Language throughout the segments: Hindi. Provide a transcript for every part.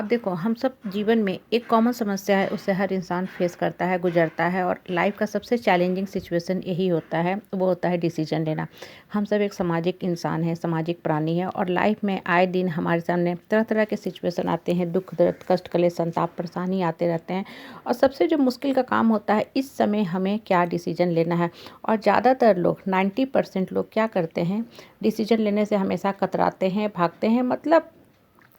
आप देखो, हम सब जीवन में एक कॉमन समस्या है, उससे हर इंसान फेस करता है, गुजरता है। और लाइफ का सबसे चैलेंजिंग सिचुएशन यही होता है, वो होता है डिसीजन लेना। हम सब एक सामाजिक इंसान है, सामाजिक प्राणी है, और लाइफ में आए दिन हमारे सामने तरह तरह के सिचुएशन आते हैं। दुख, दर्द, कष्ट, कलेश, संताप, परेशानी आते रहते हैं। और सबसे जो मुश्किल का काम होता है, इस समय हमें क्या डिसीजन लेना है। और ज़्यादातर लोग 90% लोग क्या करते हैं, डिसीजन लेने से हमेशा कतराते हैं, भागते हैं। मतलब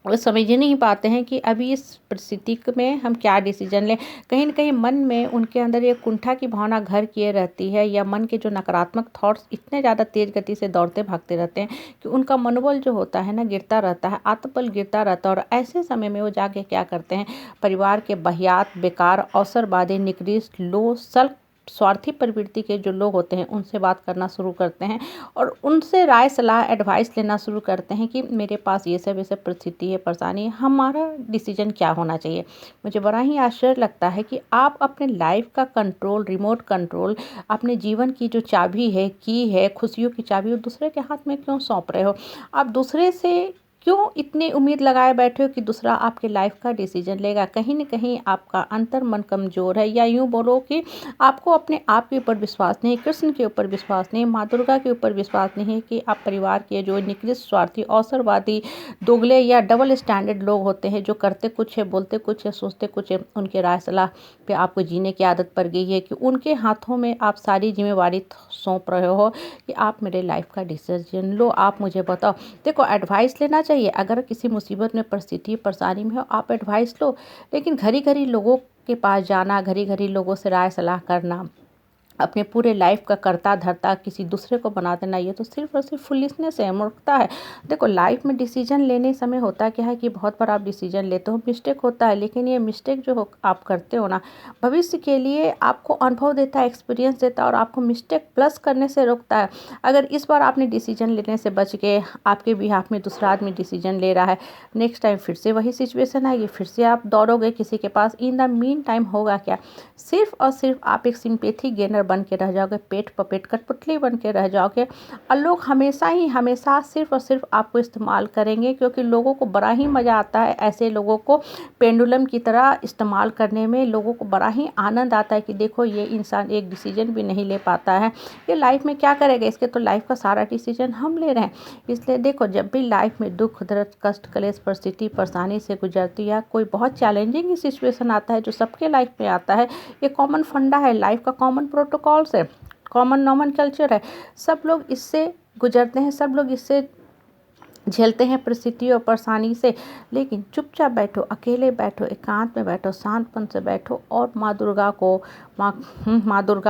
वो समझ ही नहीं पाते हैं कि अभी इस परिस्थिति में हम क्या डिसीजन लें। कहीं न कहीं मन में उनके अंदर एक कुंठा की भावना घर किए रहती है, या मन के जो नकारात्मक थॉट्स इतने ज़्यादा तेज़ गति से दौड़ते भागते रहते हैं कि उनका मनोबल जो होता है ना, गिरता रहता है, आत्मबल गिरता रहता है। और ऐसे समय में वो जाके क्या करते हैं, परिवार के वाहियात, बेकार, अवसरवादी, निकृष्ट, लो, सल्क, स्वार्थी प्रवृत्ति के जो लोग होते हैं, उनसे बात करना शुरू करते हैं। और उनसे राय सलाह एडवाइस लेना शुरू करते हैं कि मेरे पास ये सब परिस्थिति है, परेशानी है, हमारा डिसीजन क्या होना चाहिए। मुझे बड़ा ही आश्चर्य लगता है कि आप अपने लाइफ का कंट्रोल, रिमोट कंट्रोल, अपने जीवन की जो चाबी है, की है, खुशियों की चाबी, वो दूसरे के हाथ में क्यों सौंप रहे हो। आप दूसरे से क्यों इतनी उम्मीद लगाए बैठे हो कि दूसरा आपके लाइफ का डिसीजन लेगा। कहीं न कहीं आपका अंतर मन कमज़ोर है, या यूँ बोलो कि आपको अपने आप के ऊपर विश्वास नहीं, कृष्ण के ऊपर विश्वास नहीं, माँ दुर्गा के ऊपर विश्वास नहीं है कि आप परिवार के जो निकृष्ट, स्वार्थी, अवसरवादी, दोगले या डबल स्टैंडर्ड लोग होते हैं, जो करते कुछ है, बोलते कुछ है, सोचते कुछ है, उनके राय सलाह पे आपको जीने की आदत पड़ गई है, कि उनके हाथों में आप सारी जिम्मेवारी सौंप रहे हो कि आप मेरे लाइफ का डिसीजन लो, आप मुझे बताओ। देखो, एडवाइस लेना चाहिए, अगर किसी मुसीबत में, परिस्थिति, परेशानी में हो, आप एडवाइस लो। लेकिन घड़ी-घड़ी लोगों के पास जाना, घड़ी-घड़ी लोगों से राय सलाह करना, अपने पूरे लाइफ का कर्ता धर्ता किसी दूसरे को बना देना, ये तो सिर्फ और सिर्फ फुलिशनेस है, मूर्खता है। देखो, लाइफ में डिसीजन लेने समय होता क्या है कि बहुत बार आप डिसीजन लेते हो, मिस्टेक होता है। लेकिन ये मिस्टेक जो आप करते हो ना, भविष्य के लिए आपको अनुभव देता है, एक्सपीरियंस देता है, और आपको मिस्टेक प्लस करने से रोकता है। अगर इस बार आपने डिसीजन लेने से बच के, आपके बिहाफ में दूसरा आदमी डिसीजन ले रहा है, नेक्स्ट टाइम फिर से वही सिचुएशन आएगी, फिर से आप दौड़ोगे किसी के पास। इन द मीन टाइम होगा क्या, सिर्फ और सिर्फ आप एक सिंपैथी गेनर बन के रह जाओगे, पेट पपेट कठपुतली बन के रह जाओगे। और लोग हमेशा ही हमेशा सिर्फ और सिर्फ आपको इस्तेमाल करेंगे, क्योंकि लोगों को बड़ा ही मज़ा आता है ऐसे लोगों को पेंडुलम की तरह इस्तेमाल करने में। लोगों को बड़ा ही आनंद आता है कि देखो, ये इंसान एक डिसीजन भी नहीं ले पाता है, ये लाइफ में क्या करेगा, इसके तो लाइफ का सारा डिसीजन हम ले रहे हैं। इसलिए देखो, जब भी लाइफ में दुख, दर्द, कष्ट, कलेश, परिस्थिति, परेशानी से गुजरती है, कोई बहुत चैलेंजिंग सिचुएशन आता है जो सबके लाइफ में आता है, ये कॉमन फंडा है, लाइफ का कॉमन प्रोटोकॉल्स है, कॉमन नॉर्मल कल्चर है। सब लोग इससे गुजरते हैं, सब लोग इससे झेलते हैं, परिस्थिति और परेशानी से। लेकिन चुपचाप बैठो, अकेले बैठो, एकांत में बैठो, शांतपन से बैठो, और माँ दुर्गा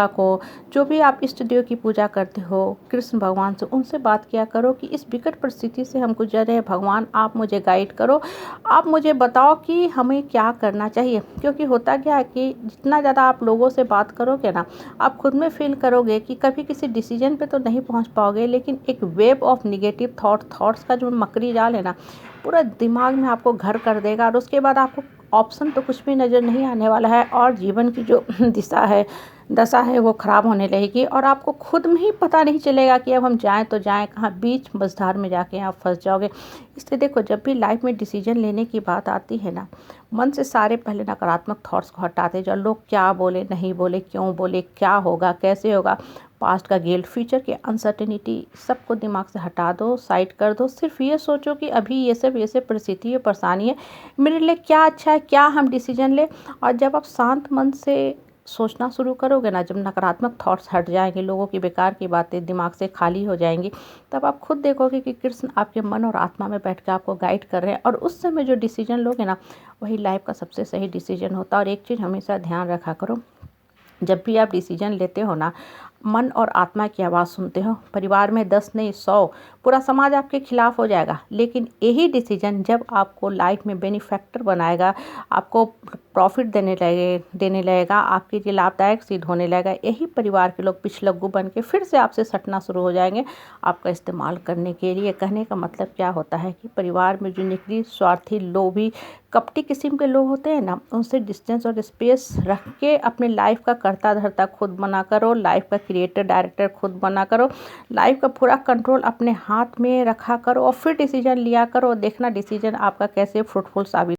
को, जो भी आप इष्ट देव की पूजा करते हो, कृष्ण भगवान से, उनसे बात किया करो कि इस विकट परिस्थिति से हम गुजर रहे हैं, भगवान आप मुझे गाइड करो, आप मुझे बताओ कि हमें क्या करना चाहिए। क्योंकि होता क्या है कि जितना ज़्यादा आप लोगों से बात करोगे ना, आप खुद में फील करोगे कि कभी किसी डिसीजन पे तो नहीं पहुंच पाओगे, लेकिन एक वेव ऑफ निगेटिव थॉट्स का जो मकड़ी जाल है ना, पूरा दिमाग में आपको घर कर देगा। और उसके बाद आपको ऑप्शन तो कुछ भी नज़र नहीं आने वाला है, और जीवन की जो दशा है वो ख़राब होने लगेगी, और आपको खुद में ही पता नहीं चलेगा कि अब हम जाएं तो जाएं कहाँ, बीच मझधार में जाके आप फंस जाओगे। इसलिए देखो, जब भी लाइफ में डिसीजन लेने की बात आती है ना, मन से सारे पहले नकारात्मक थॉट्स को हटाते जाओ। लोग क्या बोले, नहीं बोले, क्यों बोले, क्या होगा, कैसे होगा, पास्ट का गिल्ट, फ्यूचर की अनसर्टेनिटी, सबको दिमाग से हटा दो, साइड कर दो। सिर्फ ये सोचो कि अभी ये सब परिस्थिति है, परेशानी है, मेरे लिए क्या अच्छा है, क्या हम डिसीजन ले। और जब आप शांत मन से सोचना शुरू करोगे ना, जब नकारात्मक थॉट्स हट जाएंगे, लोगों की बेकार की बातें दिमाग से खाली हो जाएंगी, तब आप खुद देखोगे कि कृष्ण आपके मन और आत्मा में बैठ कर आपको गाइड कर रहे हैं। और उस समय जो डिसीजन लोगे ना, वही लाइफ का सबसे सही डिसीजन होता है। और एक चीज़ हमेशा ध्यान रखा करो, जब भी आप डिसीजन लेते हो ना, मन और आत्मा की आवाज़ सुनते हो। परिवार में 10 नहीं 100, पूरा समाज आपके खिलाफ हो जाएगा, लेकिन यही डिसीजन जब आपको लाइफ में बेनिफैक्टर बनाएगा, आपको प्रॉफिट देने लगेगा, आपके लिए लाभदायक सिद्ध होने लगेगा, यही परिवार के लोग पिछलग्गू बन के फिर से आपसे सटना शुरू हो जाएंगे, आपका इस्तेमाल करने के लिए। कहने का मतलब क्या होता है कि परिवार में जो निकली, स्वार्थी, लोभी, कपटी किस्म के लोग होते हैं ना, उनसे डिस्टेंस और स्पेस रख के अपने लाइफ का कर्ता धर्ता खुद बना करो, लाइफ का क्रिएटर डायरेक्टर खुद बना करो, लाइफ का पूरा कंट्रोल अपने हाथ में रखा करो, और फिर डिसीजन लिया करो। देखना डिसीजन आपका कैसे फ्रूटफुल साबित